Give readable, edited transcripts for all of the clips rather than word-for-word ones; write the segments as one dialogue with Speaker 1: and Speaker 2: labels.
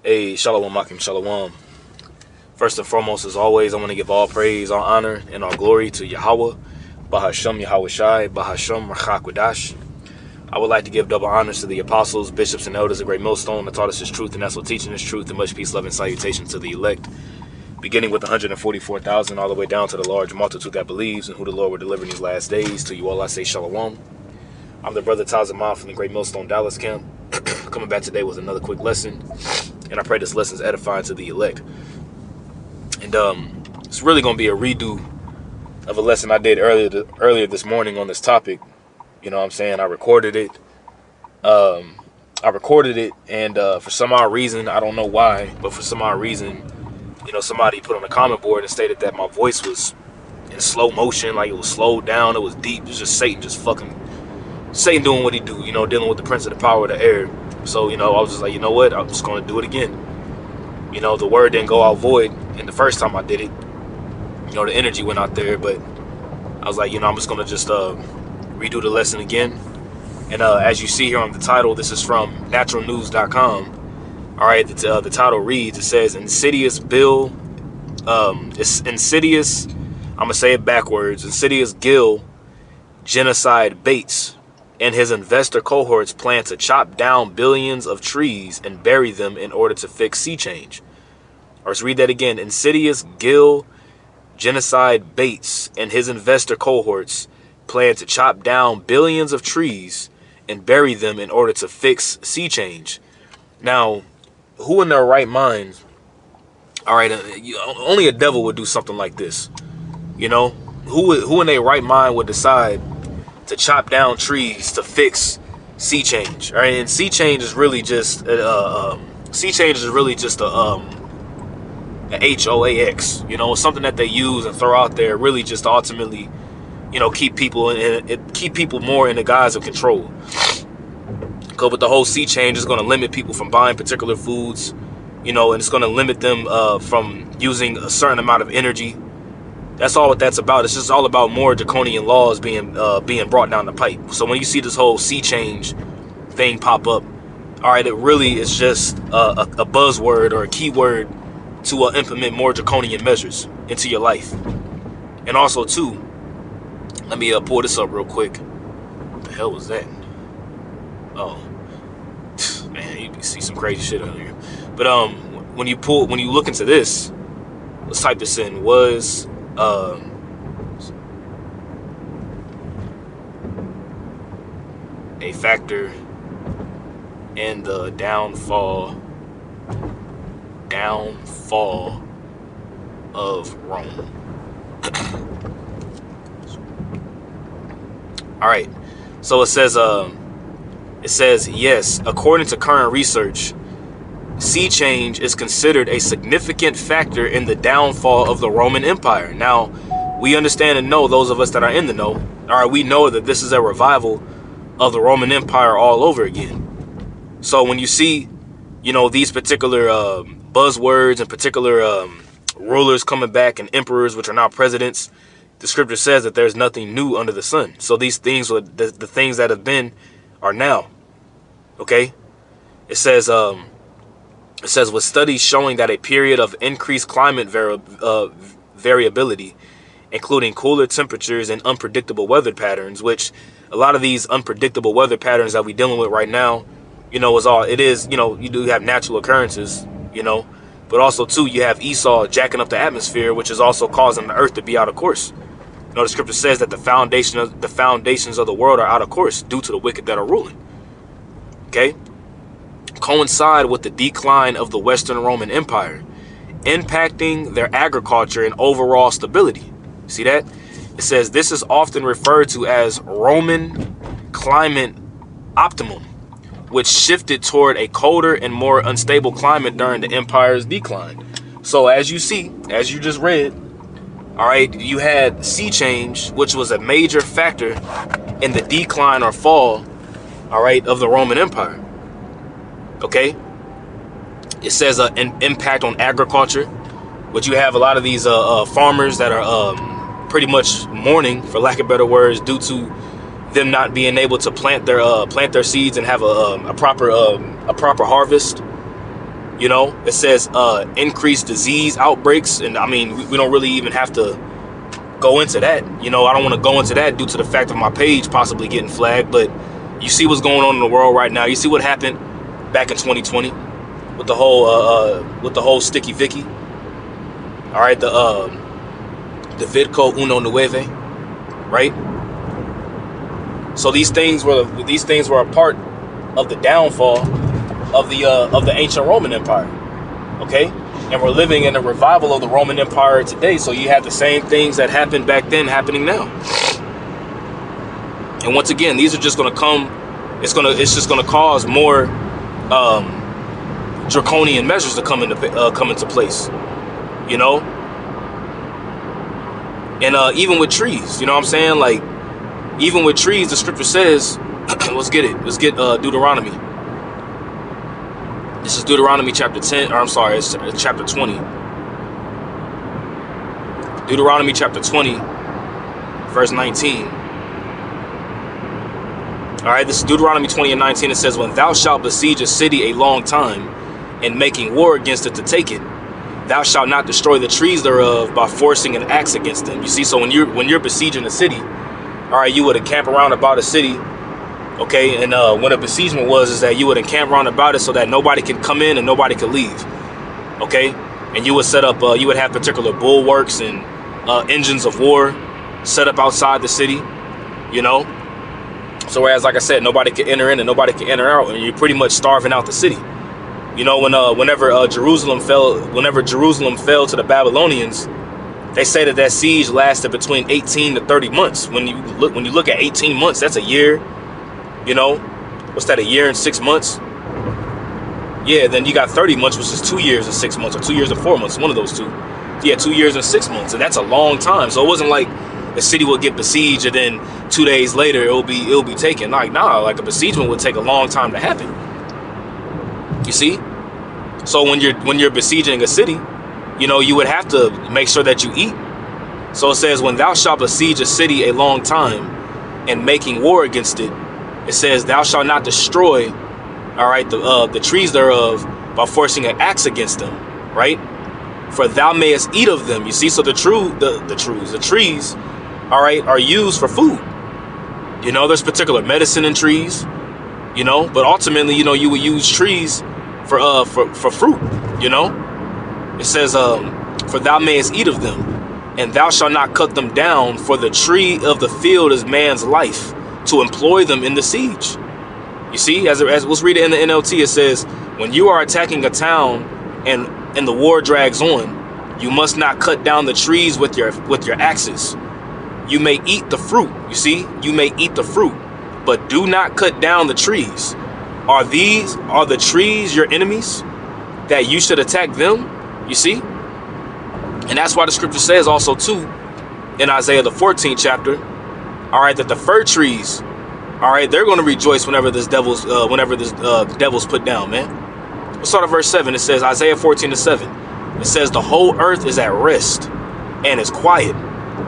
Speaker 1: Hey, Shalom Makim Shalom. First and foremost, as always, I want to give all praise, all honor, and all glory to Yahweh, Bahashem Yahweh Shai, Bahashem Rachakwadash. I would like to give double honors to the apostles, bishops, and elders of Great Millstone that taught us His truth, and that's what teaching His truth, and much peace, love, and salutation to the elect, beginning with 144,000 all the way down to the large multitude that believes and who the Lord will deliver in these last days. To you all I say Shalom. I'm the brother Tazamah from the Great Millstone Dallas camp, coming back today with another quick lesson, and I pray this lesson is edifying to the elect. And it's really going to be a redo of a lesson I did earlier this morning on this topic. You know what I'm saying? I recorded it. And for some odd reason, I don't know why, but for some odd reason, you know, somebody put on a comment board and stated that my voice was in slow motion, like it was slowed down, it was deep. It was just Satan doing what he do, you know, dealing with the prince of the power of the air. So, you know, I was just like, you know what? I'm just going to do it again. You know, the word didn't go out void. And the first time I did it, you know, the energy went out there. But I was like, you know, I'm just going to just redo the lesson again. And as you see here on the title, this is from naturalnews.com. All right, the title reads, it says, Insidious Bill, it's Insidious, I'm going to say it backwards, Insidious Gill Genocide Bates and his investor cohorts plan to chop down billions of trees and bury them in order to fix sea change. Or let's read that again. Insidious Gill Genocide Bates and his investor cohorts plan to chop down billions of trees and bury them in order to fix sea change. Now, who in their right mind, all right, only a devil would do something like this. You know, who in their right mind would decide to chop down trees to fix sea change? All right, and sea change is really just a HOAX. You know, something that they use and throw out there, really just to ultimately, you know, keep people more in the guise of control. Because with the whole sea change, it's going to limit people from buying particular foods, you know, and it's going to limit them from using a certain amount of energy. That's all what that's about. It's just all about more draconian laws being brought down the pipe. So when you see this whole sea change thing pop up, all right, it really is just a buzzword or a keyword to implement more draconian measures into your life. And also, too, let me pull this up real quick. What the hell was that? Oh, man, you see some crazy shit out here. But when you look into this, let's type this in. Was a factor in the downfall of Rome. All right, so it says yes, according to current research, sea change is considered a significant factor in the downfall of the Roman Empire. Now, we understand and know, those of us that are in the know, all right, we know that this is a revival of the Roman Empire all over again. So when you see, you know, these particular buzzwords and particular rulers coming back and emperors, which are now presidents, the scripture says that there's nothing new under the sun. So these things, the things that have been, are now. Okay? It says with studies showing that a period of increased climate variability, including cooler temperatures and unpredictable weather patterns, which a lot of these unpredictable weather patterns that we're dealing with right now, you know, you know, you do have natural occurrences, you know, but also too, you have Esau jacking up the atmosphere, which is also causing the earth to be out of course. You know, the scripture says that the foundations of the world are out of course due to the wicked that are ruling. Okay? Coincide with the decline of the Western Roman Empire, impacting their agriculture and overall stability. See that? It says this is often referred to as Roman climate optimum, which shifted toward a colder and more unstable climate during the empire's decline. So as you see, as you just read, all right, you had sea change, which was a major factor in the decline or fall, all right, of the Roman Empire. Okay? It says an impact on agriculture, which you have a lot of these farmers that are pretty much mourning, for lack of better words, due to them not being able to plant their seeds and have a proper harvest. You know, it says increased disease outbreaks, and I mean, we don't really even have to go into that. You know, I don't want to go into that due to the fact of my page possibly getting flagged, but you see what's going on in the world right now. You see what happened back in 2020 with the whole Sticky Vicky. All right, the Vidco Uno Nueve, right? So these things were a part of the downfall of the ancient Roman Empire. Okay, and we're living in a revival of the Roman Empire today. So you have the same things that happened back then happening now. And once again, these are just going to come. It's just going to cause more draconian measures to come into place. You know, and even with trees, you know what I'm saying? Like, even with trees, the scripture says, let's get Deuteronomy. This is Deuteronomy chapter 10, or I'm sorry, it's chapter 20. Deuteronomy chapter 20, verse 19. All right, this is Deuteronomy 20 and 19. It says, when thou shalt besiege a city a long time, and making war against it to take it, thou shalt not destroy the trees thereof by forcing an axe against them. You see, so when you're besieging a city, all right, you would encamp around about a city, okay? And what a besiegement is that you would encamp around about it so that nobody can come in and nobody can leave, okay? And you would set up, you would have particular bulwarks and engines of war set up outside the city, you know? So whereas, like I said, nobody can enter in and nobody can enter out, and you're pretty much starving out the city. You know, whenever Jerusalem fell to the Babylonians, they say that siege lasted between 18 to 30 months. When you look at 18 months, that's a year. You know, what's that? A year and 6 months? Yeah, then you got 30 months, which is 2 years and 6 months, or 2 years and 4 months, one of those two. Yeah, 2 years and 6 months, and that's a long time. So it wasn't like the city would get besieged and then 2 days later it'll be taken. Like, nah, like a besiegement would take a long time to happen. You see? So when you're besieging a city, you know, you would have to make sure that you eat. So it says, when thou shalt besiege a city a long time and making war against it, it says, thou shalt not destroy, all right, the trees thereof by forcing an axe against them, right? For thou mayest eat of them. You see, so the trees, all right, are used for food. You know, there's particular medicine in trees, you know, but ultimately, you know, you would use trees for fruit, you know. It says, for thou mayest eat of them, and thou shalt not cut them down, for the tree of the field is man's life, to employ them in the siege. You see, as let's read it in the NLT. It says, when you are attacking a town and the war drags on, you must not cut down the trees with your axes. You may eat the fruit. You see, you may eat the fruit, but do not cut down the trees. Are the trees your enemies, that you should attack them? You see? And that's why the scripture says also too, in Isaiah the 14th chapter, all right, that the fir trees, all right, they're going to rejoice whenever this devil's put down, man. Let's start at verse 7. It says, Isaiah 14:7. It says, the whole earth is at rest and is quiet.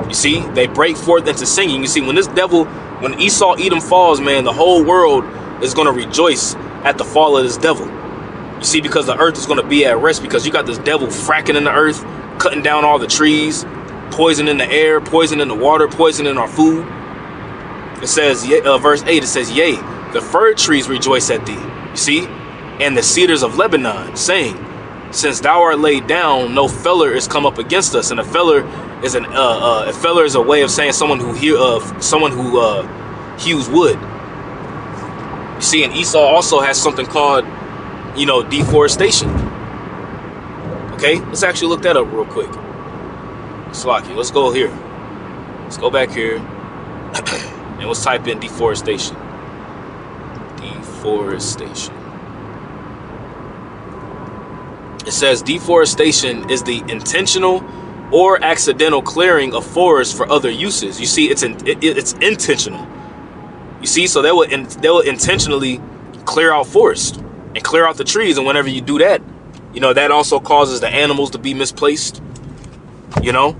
Speaker 1: You see, they break forth into singing. You see, when Esau Edom falls, man, the whole world is going to rejoice at the fall of this devil. You see, because the earth is going to be at rest, because you got this devil fracking in the earth, cutting down all the trees, poison in the air, poison in the water, poison in our food. It says, verse 8, it says, yea, the fir trees rejoice at thee. You see, and the cedars of Lebanon, saying, since thou art laid down, no feller is come up against us. And a feller is a way of saying someone who hews wood. You see, and Esau also has something called, you know, deforestation. Okay, let's actually look that up real quick. Slocky, let's go here. Let's go back here and let's type in deforestation. Deforestation. It says deforestation is the intentional or accidental clearing of forests for other uses. You see, it's intentional. You see, so they will intentionally clear out forest and clear out the trees, and whenever you do that, you know, that also causes the animals to be misplaced. You know,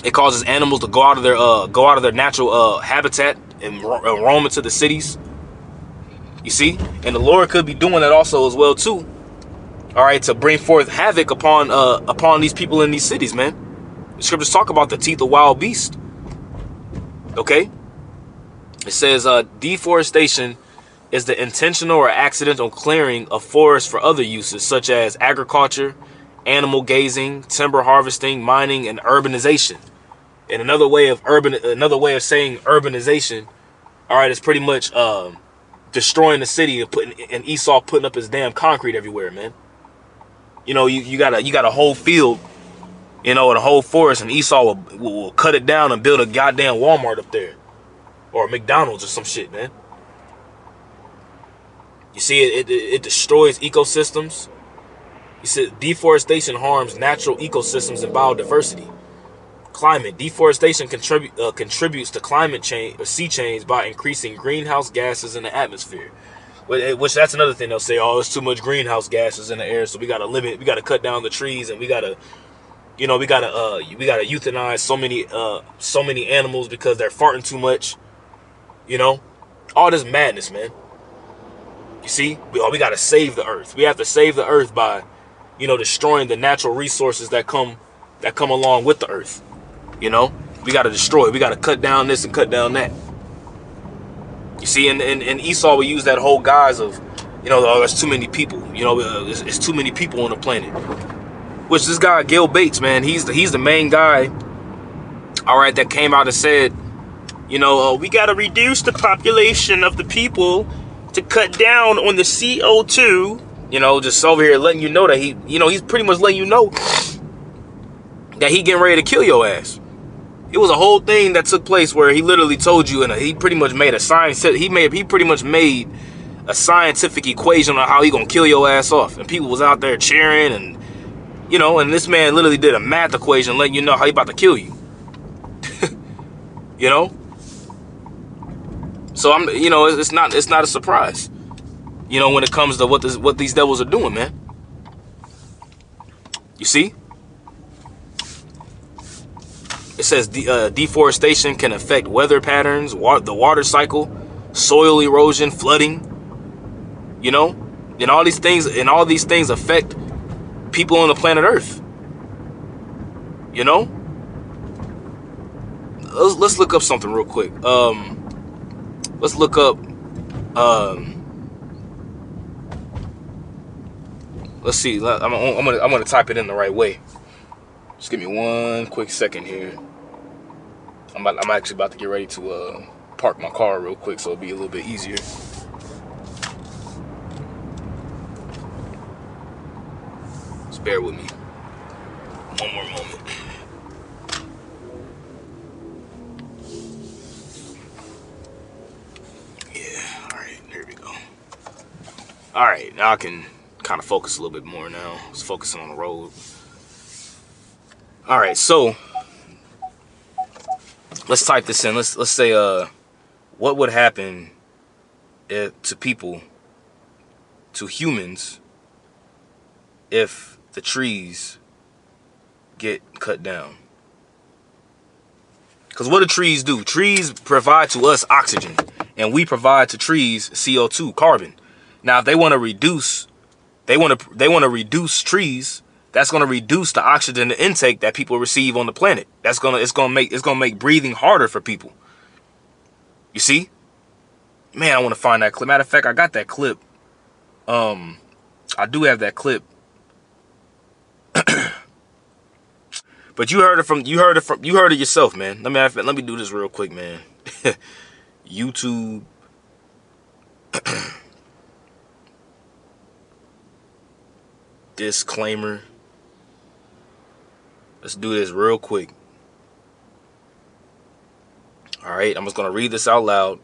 Speaker 1: it causes animals to go out of their natural habitat and roam into the cities. You see, and the Lord could be doing that also as well too. all right, to bring forth havoc upon these people in these cities, man. The scriptures talk about the teeth of wild beasts. Okay? It says deforestation is the intentional or accidental clearing of forests for other uses, such as agriculture, animal grazing, timber harvesting, mining, and urbanization. And another way of saying urbanization, all right, is pretty much destroying the city and Esau putting up his damn concrete everywhere, man. You know, you got a whole field, you know, and a whole forest, and Esau will cut it down and build a goddamn Walmart up there, or a McDonald's or some shit, man. You see, it destroys ecosystems. You see, deforestation harms natural ecosystems and biodiversity. Climate deforestation contributes to climate change or sea change by increasing greenhouse gases in the atmosphere. Which that's another thing they'll say. Oh, it's too much greenhouse gases in the air, so we gotta limit. We gotta cut down the trees, and we gotta euthanize so many animals because they're farting too much. You know, all this madness, man. You see, we gotta save the earth. We have to save the earth by, you know, destroying the natural resources that come along with the earth. You know, we gotta destroy it. We gotta cut down this and cut down that. You see, and Esau will use that whole guise of, you know, oh, there's too many people. You know, it's too many people on the planet. Which this guy Gil Bates, man, he's the main guy. All right, that came out and said, you know, we gotta reduce the population of the people to cut down on the CO2. You know, just over here letting you know that he's pretty much letting you know that he getting ready to kill your ass. It was a whole thing that took place where he literally told you, and he pretty much made a science. He pretty much made a scientific equation on how he gonna kill your ass off, and people was out there cheering, and you know, and this man literally did a math equation letting you know how he about to kill you. You know, so you know, it's not a surprise. You know, when it comes to what these devils are doing, man. You see. It says deforestation can affect weather patterns, the water cycle, soil erosion, flooding. You know, and all these things affect people on the planet Earth. You know, let's look up something real quick. Let's look up. Let's see. I'm gonna type it in the right way. Just give me one quick second here. I'm actually about to get ready to park my car real quick, so it'll be a little bit easier. Just bear with me. One more moment. Yeah, all right, here we go. All right, now I can kind of focus a little bit more now. Just focusing on the road. All right, so let's type this in. Let's say what would happen to people, to humans, if the trees get cut down? Because what do trees do? Trees provide to us oxygen, and we provide to trees CO2, carbon. Now, if they want to reduce, trees. That's going to reduce the oxygen intake that people receive on the planet. It's going to make breathing harder for people. You see? Man, I want to find that clip. Matter of fact, I got that clip. I do have that clip. But you heard it yourself, man. Let me do this real quick, man. YouTube. Disclaimer. Let's do this real quick. All right, I'm just going to read this out loud.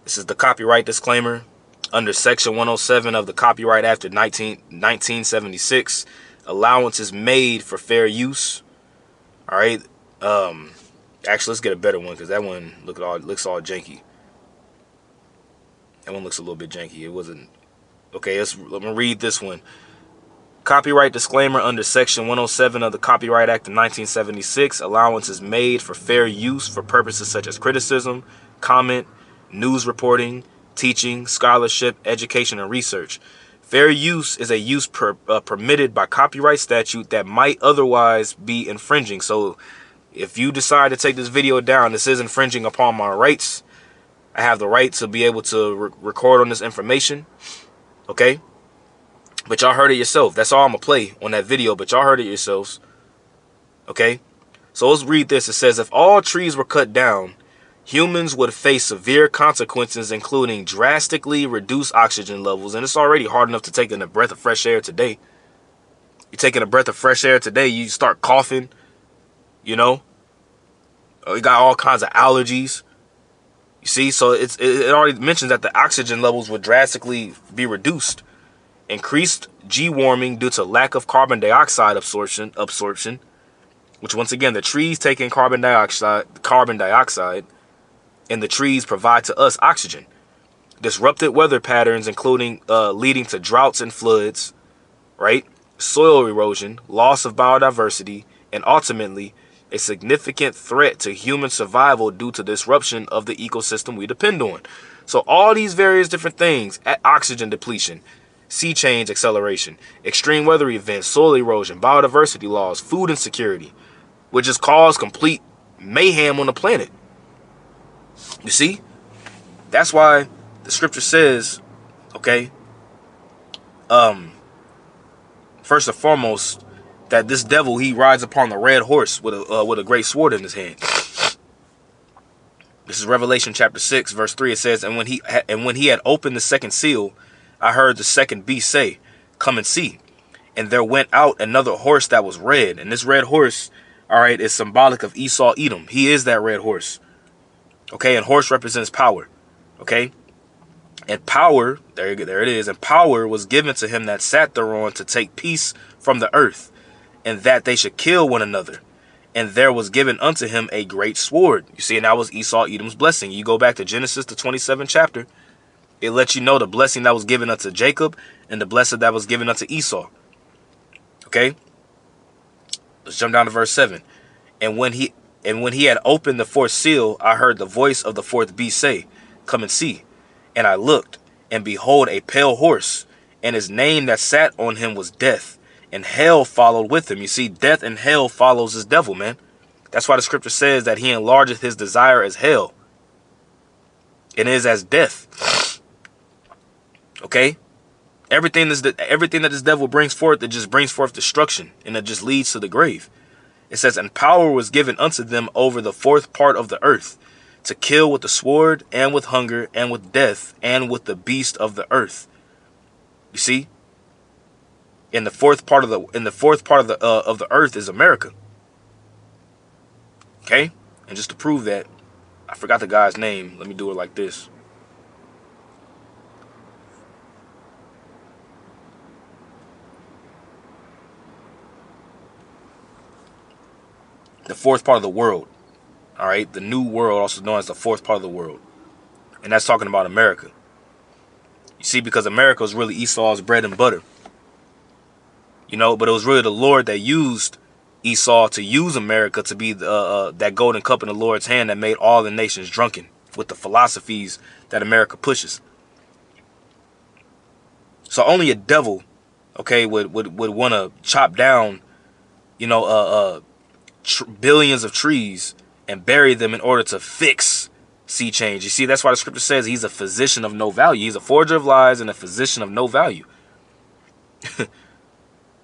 Speaker 1: This is the copyright disclaimer. Under Section 107 of the Copyright Act of 1976, allowance is made for fair use. All right. Actually, let's get a better one because that one looks all janky. That one looks a little bit janky. It wasn't. Okay, let me read this one. Copyright disclaimer. Under Section 107 of the Copyright Act of 1976, allowance is made for fair use for purposes such as criticism, comment, news reporting, teaching, scholarship, education, and research. Fair use is a use permitted by copyright statute that might otherwise be infringing. So if you decide to take this video down, this is infringing upon my rights. I have the right to be able to record on this information. Okay? But y'all heard it yourself. That's all I'm going to play on that video, but y'all heard it yourselves. Okay? So let's read this. It says, if all trees were cut down, humans would face severe consequences, including drastically reduced oxygen levels. And it's already hard enough to take in a breath of fresh air today. You're taking a breath of fresh air today, you start coughing, you know. You got all kinds of allergies. You see, so it already mentions that the oxygen levels would drastically be reduced. Increased G-warming due to lack of carbon dioxide absorption, which once again, the trees take in carbon dioxide, and the trees provide to us oxygen. Disrupted weather patterns, including leading to droughts and floods, right? Soil erosion, loss of biodiversity, and ultimately a significant threat to human survival due to disruption of the ecosystem we depend on. So all these various different things, oxygen depletion, sea change acceleration, extreme weather events, soil erosion, biodiversity loss, food insecurity, would just cause complete mayhem on the planet. You see? That's why the scripture says, okay, first and foremost, that this devil, he rides upon the red horse with a great sword in his hand. This is Revelation chapter 6, verse 3. It says, and when he had opened the second seal, I heard the second beast say, come and see. And there went out another horse that was red. And this red horse, all right, is symbolic of Esau Edom. He is that red horse. Okay, and horse represents power. Okay, and power, there it is, and power was given to him that sat thereon to take peace from the earth, and that they should kill one another. And there was given unto him a great sword. You see, and that was Esau Edom's blessing. You go back to Genesis, the 27th chapter. It lets you know the blessing that was given unto Jacob and the blessing that was given unto Esau. Okay, let's jump down to verse 7. And when he had opened the fourth seal, I heard the voice of the fourth beast say, come and see. And I looked, and behold, a pale horse, and his name that sat on him was Death, and hell followed with him. You see, death and hell follows this devil, man. That's why the scripture says that he enlargeth his desire as hell. It is as death. Okay? Everything that this devil brings forth, it just brings forth destruction, and it just leads to the grave. It says, and power was given unto them over the fourth part of the earth, to kill with the sword, and with hunger, and with death, and with the beast of the earth. You see, in the fourth part of the earth is America. Okay, and just to prove that, I forgot the guy's name. Let me do it like this. The fourth part of the world. All right, the new world, also known as the fourth part of the world. And that's talking about America. You see, because America was really Esau's bread and butter. You know, but it was really the Lord that used Esau to use America to be that golden cup in the Lord's hand that made all the nations drunken with the philosophies that America pushes. So only a devil, okay, would want to chop down, you know, billions of trees and bury them in order to fix sea change. You see, that's why the scripture says he's a physician of no value. He's a forger of lies and a physician of no value.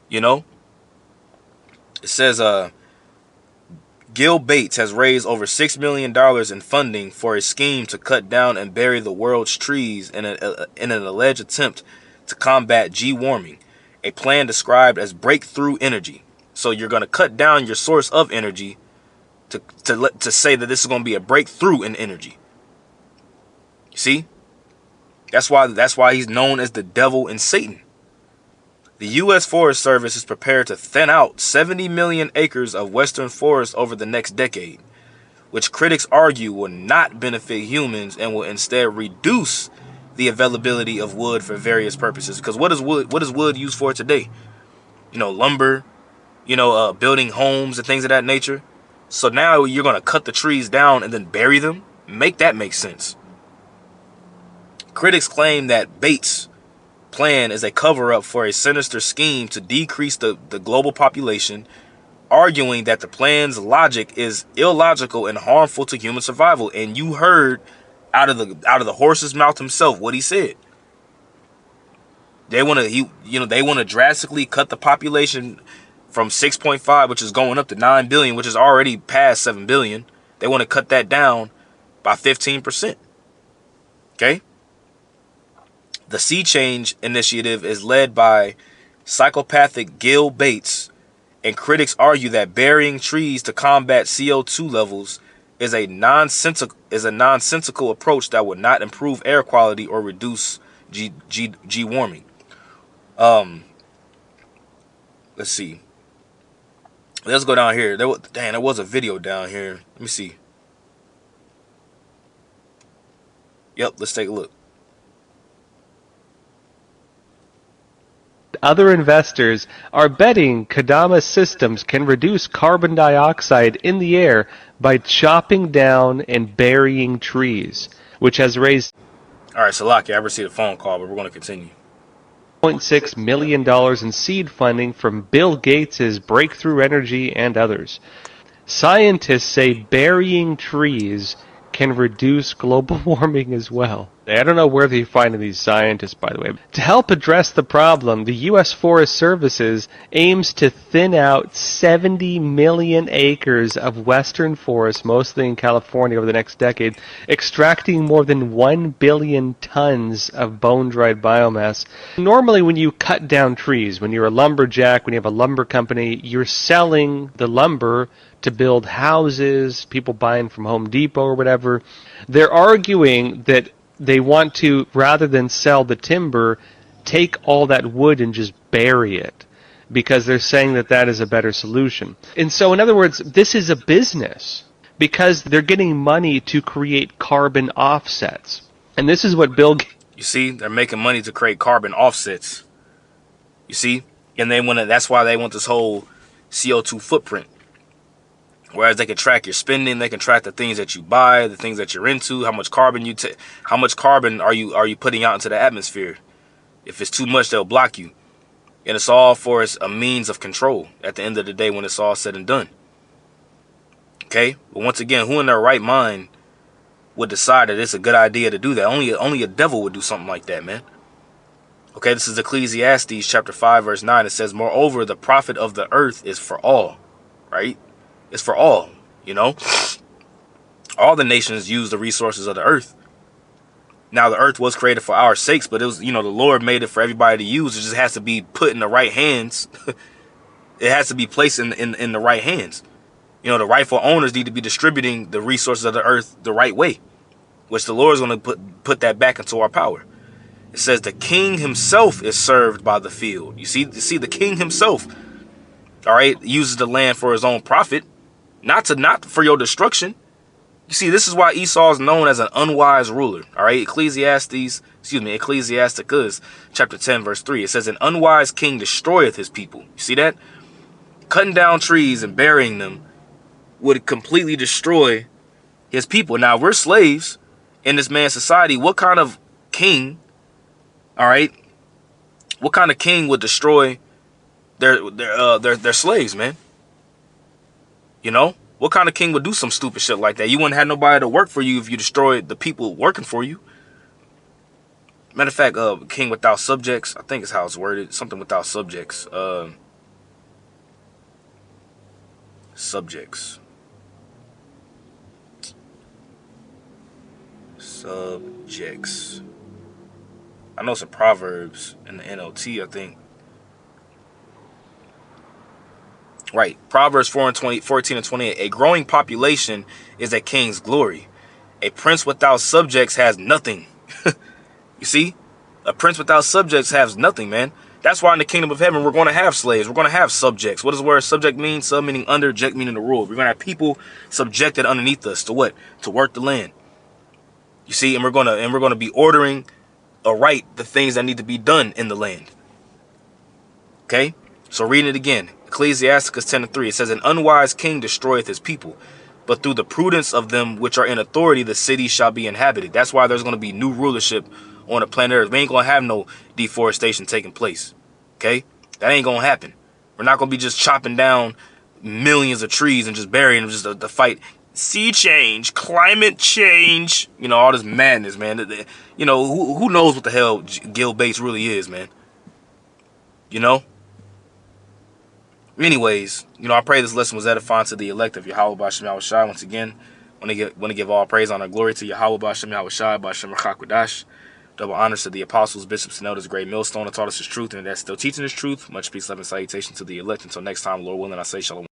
Speaker 1: You know, it says Gil Bates has raised over $6 million in funding for a scheme to cut down and bury the world's trees in an alleged attempt to combat G-warming, a plan described as breakthrough energy. So you're going to cut down your source of energy to say that this is going to be a breakthrough in energy. You see? That's why he's known as the devil and Satan. The U.S. Forest Service is prepared to thin out 70 million acres of western forest over the next decade, which critics argue will not benefit humans and will instead reduce the availability of wood for various purposes. Because what is wood used for today? You know, lumber, you know, building homes and things of that nature. So now you're going to cut the trees down and then bury them? Make that make sense. Critics claim that Bates plan is a cover-up for a sinister scheme to decrease the global population, arguing that the plan's logic is illogical and harmful to human survival. And you heard out of the horse's mouth himself what he said. They want to they want to drastically cut the population from 6.5, which is going up to 9 billion, which is already past 7 billion. They want to cut that down by 15%. Okay? The Sea Change initiative is led by psychopathic Gil Bates, and critics argue that burying trees to combat CO2 levels is a nonsensical approach that would not improve air quality or reduce G warming. Let's see. Let's go down here. There was a video down here. Let me see. Yep, let's take a look.
Speaker 2: Other investors are betting Kadama Systems can reduce carbon dioxide in the air by chopping down and burying trees, which has raised
Speaker 1: All right, Salaki, I received a phone call, but we're going to continue.
Speaker 2: $1.6 million in seed funding from Bill Gates' Breakthrough Energy and others. Scientists say burying trees can reduce global warming as well. I don't know where they're finding these scientists, by the way. To help address the problem, the U.S. Forest Services aims to thin out 70 million acres of western forests, mostly in California, over the next decade, extracting more than 1 billion tons of bone-dried biomass. Normally, when you cut down trees, when you're a lumberjack, when you have a lumber company, you're selling the lumber to build houses, people buying from Home Depot or whatever. They're arguing that they want to, rather than sell the timber, take all that wood and just bury it, because they're saying that that is a better solution. And so, in other words, this is a business, because they're getting money to create carbon offsets. And this is what Bill Gates...
Speaker 1: You see, they're making money to create carbon offsets. You see? And they want to, that's why they want this whole CO2 footprint. Whereas they can track your spending, they can track the things that you buy, the things that you're into, how much carbon you take, how much carbon are you putting out into the atmosphere. If it's too much, they'll block you. And it's all for a means of control at the end of the day when it's all said and done. Okay? But once again, who in their right mind would decide that it's a good idea to do that? Only a devil would do something like that, man. Okay, this is Ecclesiastes chapter 5, verse 9. It says, moreover, the profit of the earth is for all. Right? It's for all, you know. All the nations use the resources of the earth. Now, the earth was created for our sakes, but it was, the Lord made it for everybody to use. It just has to be put in the right hands. It has to be placed in the right hands. The rightful owners need to be distributing the resources of the earth the right way, which the Lord is going to put that back into our power. It says the king himself is served by the field. You see the king himself, all right, uses the land for his own profit. Not for your destruction. You see, this is why Esau is known as an unwise ruler. All right, Ecclesiasticus chapter 10, verse 3. It says, an unwise king destroyeth his people. You see that? Cutting down trees and burying them would completely destroy his people. Now, we're slaves in this man's society. What kind of king, all right, what kind of king would destroy their slaves, man? What kind of king would do some stupid shit like that? You wouldn't have nobody to work for you if you destroyed the people working for you. Matter of fact, king without subjects, I think is how it's worded. Something without subjects. Subjects. I know some Proverbs in the NLT, I think. Right. Proverbs 14 and 28. A growing population is a king's glory. A prince without subjects has nothing. You see? A prince without subjects has nothing, man. That's why in the kingdom of heaven, we're going to have slaves. We're going to have subjects. What does the word subject mean? Sub meaning under, ject meaning to rule. We're going to have people subjected underneath us to what? To work the land. You see? And we're going to be ordering aright the things that need to be done in the land. Okay? So reading it again. Ecclesiasticus 10 and 3, it says, an unwise king destroyeth his people, but through the prudence of them which are in authority, the city shall be inhabited. That's why there's going to be new rulership on the planet Earth. We ain't gonna have no deforestation taking place. Okay? That ain't gonna happen. We're not gonna be just chopping down millions of trees and just burying them just to fight sea change, climate change, all this madness, man. Who knows what the hell Gil Bates really is, man. Anyways, I pray this lesson was edifying to the elect of Yahweh B'Shem Yahushai. Once again, want to give all praise, honor, glory to Yahweh B'Shem Yahushai, B'Shem Rachak. Double honors to the apostles, bishops, and elders, great millstone that taught us his truth and that's still teaching his truth. Much peace, love, and salutation to the elect. Until next time, Lord willing, I say shalom.